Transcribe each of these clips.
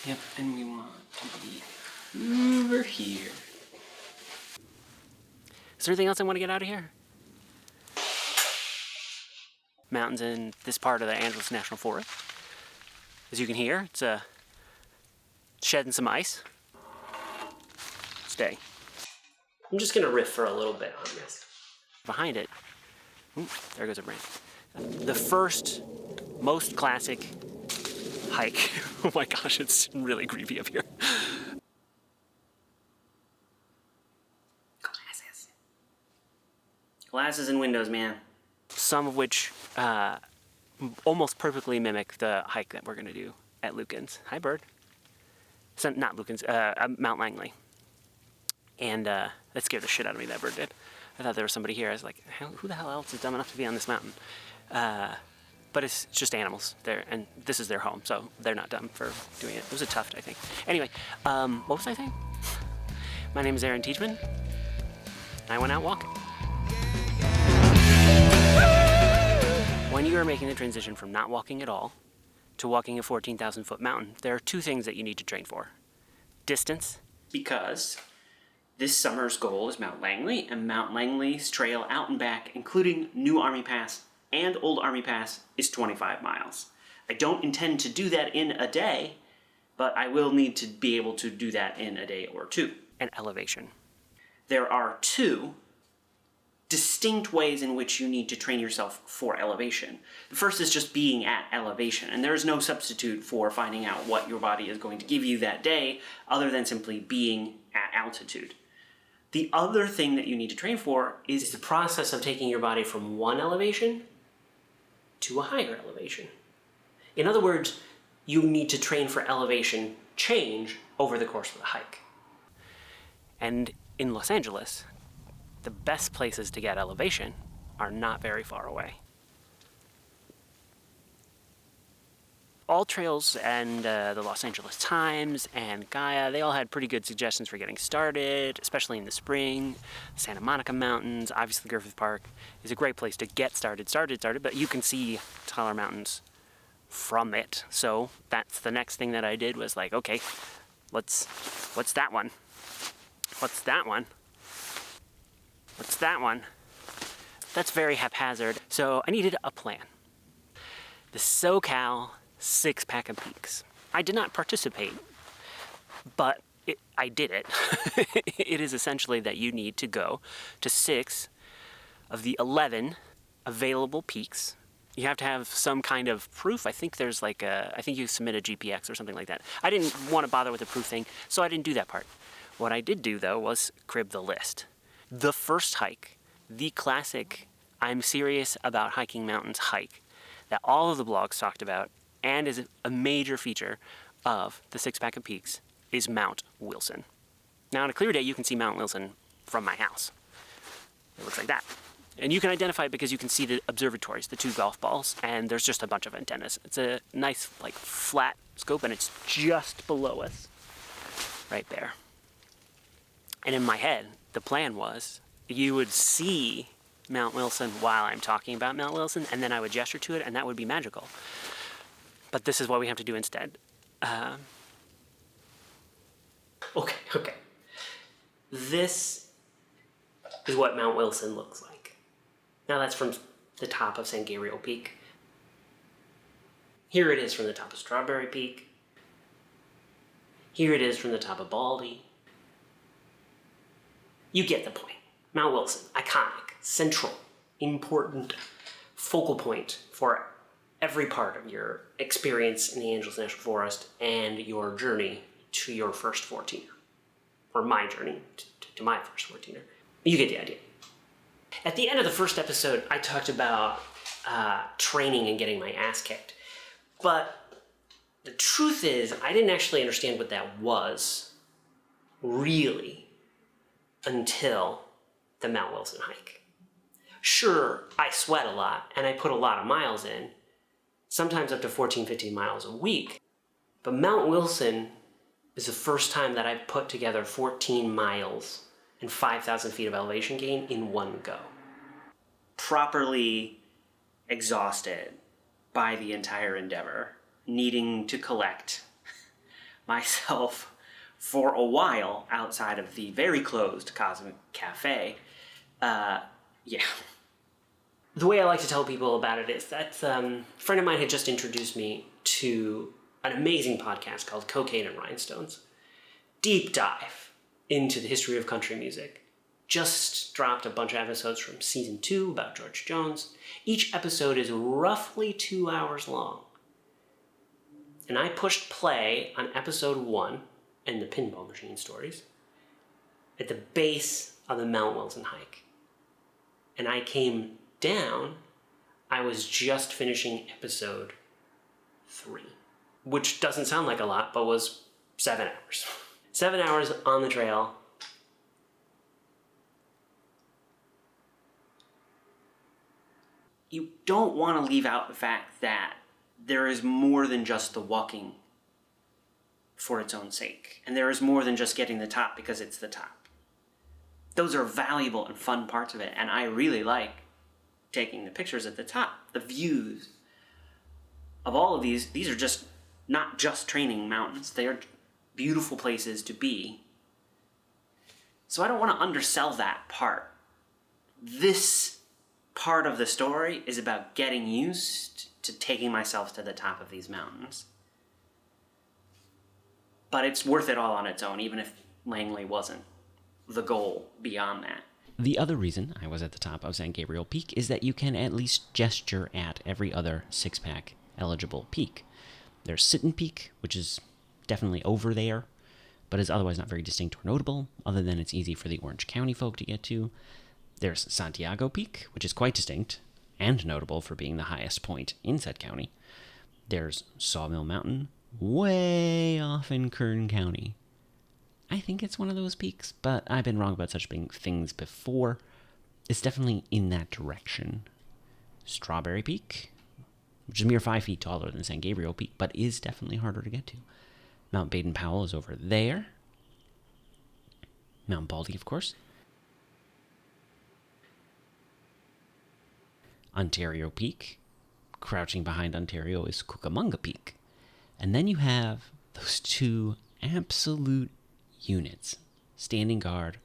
Yep, and we want to be over here. Is there anything else I want to get out of here? Mountains in this part of the Angeles National Forest. As you can hear, it's shedding some ice. Stay. I'm just gonna riff for a little bit on this. Behind it, ooh, there goes a branch. The first, most classic hike. Oh my gosh, it's really creepy up here. Glasses and windows, man. Some of which almost perfectly mimic the hike that we're gonna do at Lukens. Hi, bird. So, not Lukens, Mount Langley. And that scared the shit out of me, that bird did. I thought there was somebody here. I was like, who the hell else is dumb enough to be on this mountain? But it's just animals there, and this is their home, so they're not dumb for doing it. It was a tuft, I think. Anyway, what was I saying? My name is Aaron Teachman. I went out walking. When you are making the transition from not walking at all to walking a 14,000-foot mountain, there are two things that you need to train for. Distance, because this summer's goal is Mount Langley, and Mount Langley's trail out and back, including New Army Pass and Old Army Pass, is 25 miles. I don't intend to do that in a day, but I will need to be able to do that in a day or two. And elevation. There are two distinct ways in which you need to train yourself for elevation. The first is just being at elevation, and there is no substitute for finding out what your body is going to give you that day other than simply being at altitude. The other thing that you need to train for is the process of taking your body from one elevation to a higher elevation. In other words, you need to train for elevation change over the course of the hike. And in Los Angeles, the best places to get elevation are not very far away. All Trails and the Los Angeles Times and Gaia, they all had pretty good suggestions for getting started, especially in the spring. Santa Monica Mountains, obviously Griffith Park is a great place to get started, but you can see taller mountains from it. So that's the next thing that I did was like, okay, what's that one? What's that one? What's that one? That's very haphazard. So I needed a plan. The SoCal 6-pack of peaks. I did not participate, but I did it. It is essentially that you need to go to 6 of the 11 available peaks. You have to have some kind of proof. I think there's like I think you submit a GPX or something like that. I didn't want to bother with the proof thing, so I didn't do that part. What I did do, though, was crib the list. The first hike, the classic I'm serious about hiking mountains hike that all of the blogs talked about and is a major feature of the 6-pack of peaks is Mount Wilson. Now on a clear day you can see Mount Wilson from my house. It looks like that. And you can identify it because you can see the observatories, the 2 golf balls, and there's just a bunch of antennas. It's a nice like flat scope and it's just below us, right there. And in my head, the plan was you would see Mount Wilson while I'm talking about Mount Wilson, and then I would gesture to it, and that would be magical. But this is what we have to do instead. Okay. This is what Mount Wilson looks like. Now that's from the top of San Gabriel Peak. Here it is from the top of Strawberry Peak. Here it is from the top of Baldy. You get the point. Mount Wilson, iconic, central, important, focal point for every part of your experience in the Angeles National Forest and your journey to your first 14er. Or my journey to my first 14er. You get the idea. At the end of the first episode, I talked about training and getting my ass kicked. But the truth is, I didn't actually understand what that was, really, until the Mount Wilson hike. Sure, I sweat a lot, and I put a lot of miles in, sometimes up to 14, 15 miles a week. But Mount Wilson is the first time that I've put together 14 miles and 5,000 feet of elevation gain in one go. Properly exhausted by the entire endeavor, needing to collect myself for a while outside of the very closed Cosmic Cafe. Yeah. The way I like to tell people about it is that a friend of mine had just introduced me to an amazing podcast called Cocaine and Rhinestones. Deep dive into the history of country music. Just dropped a bunch of episodes from season 2 about George Jones. Each episode is roughly 2 hours long. And I pushed play on episode 1 and the Pinball Machine stories at the base of the Mount Wilson hike. And I came down, I was just finishing episode 3, which doesn't sound like a lot, but was 7 hours. 7 hours on the trail. You don't want to leave out the fact that there is more than just the walking for its own sake. And there is more than just getting the top because it's the top. Those are valuable and fun parts of it, and I really like taking the pictures at the top. The views of all of these are just not just training mountains. They are beautiful places to be. So I don't want to undersell that part. This part of the story is about getting used to taking myself to the top of these mountains. But it's worth it all on its own, even if Langley wasn't the goal beyond that. The other reason I was at the top of San Gabriel Peak is that you can at least gesture at every other six-pack eligible peak. There's Sitten Peak, which is definitely over there, but is otherwise not very distinct or notable, other than it's easy for the Orange County folk to get to. There's Santiago Peak, which is quite distinct and notable for being the highest point in said county. There's Sawmill Mountain, way off in Kern County. I think it's one of those peaks, but I've been wrong about such things before. It's definitely in that direction. Strawberry Peak, which is a mere 5 feet taller than San Gabriel Peak, but is definitely harder to get to. Mount Baden-Powell is over there. Mount Baldy, of course. Ontario Peak. Crouching behind Ontario is Cucamonga Peak. And then you have those two absolute units standing guard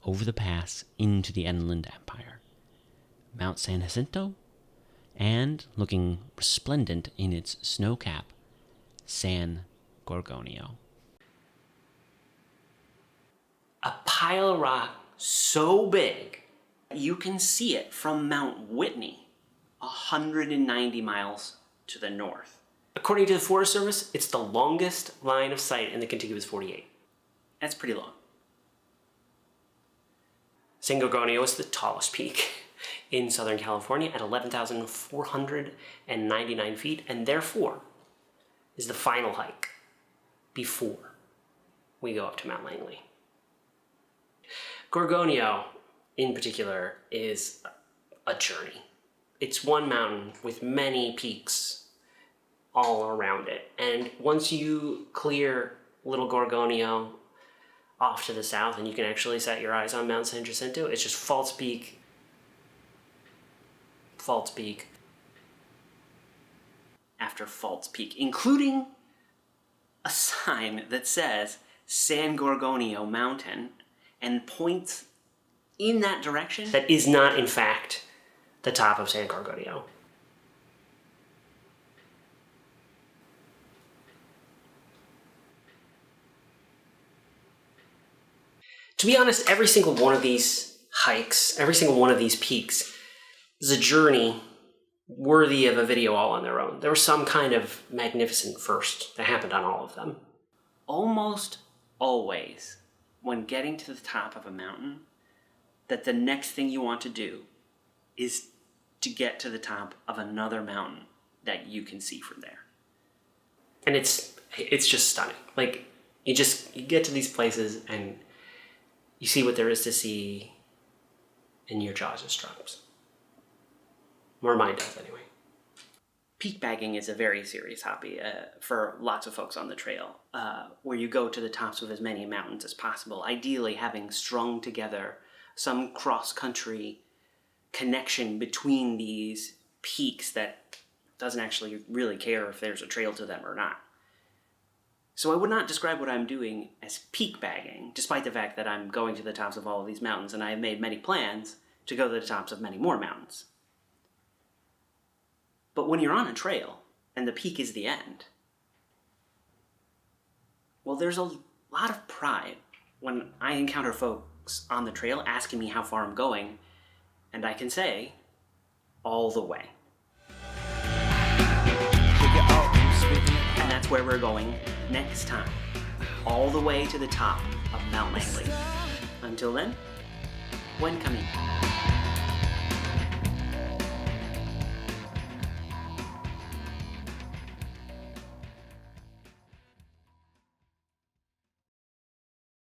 over the pass into the Inland Empire. Mount San Jacinto, and, looking resplendent in its snow cap, San Gorgonio. A pile of rock so big, you can see it from Mount Whitney, 190 miles to the north. According to the Forest Service, it's the longest line of sight in the contiguous 48. That's pretty long. San Gorgonio is the tallest peak in Southern California at 11,499 feet, and therefore is the final hike before we go up to Mount Langley. Gorgonio, in particular, is a journey. It's one mountain with many peaks all around it, and once you clear Little Gorgonio off to the south and you can actually set your eyes on Mount San Jacinto, it's just False Peak, after False Peak, including a sign that says San Gorgonio Mountain and points in that direction. That is not, in fact, the top of San Gorgonio. To be honest, every single one of these hikes, every single one of these peaks is a journey worthy of a video all on their own. There was some kind of magnificent first that happened on all of them. Almost always, when getting to the top of a mountain, that the next thing you want to do is to get to the top of another mountain that you can see from there. And it's just stunning. Like, you get to these places and you see what there is to see, and your jaw just drops. Or mine does, anyway. Peak bagging is a very serious hobby for lots of folks on the trail, where you go to the tops of as many mountains as possible, ideally having strung together some cross-country connection between these peaks that doesn't actually really care if there's a trail to them or not. So I would not describe what I'm doing as peak bagging, despite the fact that I'm going to the tops of all of these mountains, and I have made many plans to go to the tops of many more mountains. But when you're on a trail, and the peak is the end, well, there's a lot of pride when I encounter folks on the trail asking me how far I'm going, and I can say, all the way. And that's where we're going next time. All the way to the top of Mount Langley. Until then, when coming?